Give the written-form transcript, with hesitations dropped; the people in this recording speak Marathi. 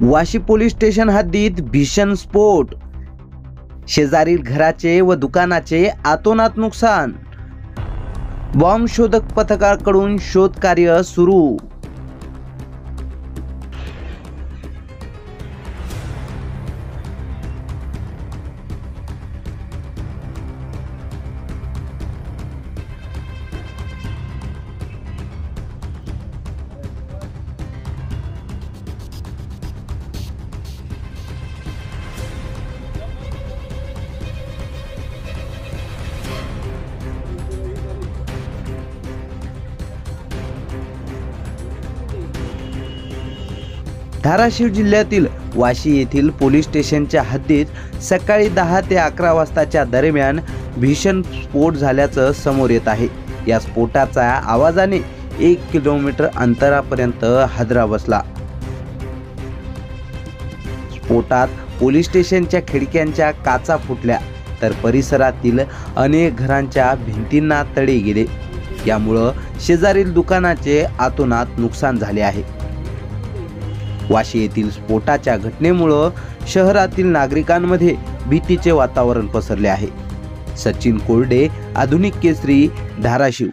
वाशी पोलीस स्टेशन हद्दीत भीषण स्फोट, शेजारील घराचे व दुकानाचे अतोनात नुकसान, बॉम्ब शोधक पथकाकडून शोध कार्य सुरू। धाराशिव जिल्ह्यातील वाशी येथील पोलीस स्टेशनच्या हद्दीत सकाळी 10 ते 11 वाजताच्या दरम्यान भीषण स्फोट झाल्याचं समोर येत आहे। या स्फोटाच्या आवाजाने 1 किलोमीटर अंतरापर्यंत हादरा बसला। स्फोटात पोलीस स्टेशनच्या खिडक्यांच्या काचा फुटल्या तर परिसरातील अनेक घरांच्या भिंतींना तडे गेले। यामुळे शेजारील दुकानाचे अतोनात नुकसान झाले आहे। वाशी येथील स्फोटाच्या घटनेमुळे शहरातील नागरिकांमध्ये भीतीचे वातावरण पसरले आहे। सचिन कोरडे, आधुनिक केसरी, धाराशिव।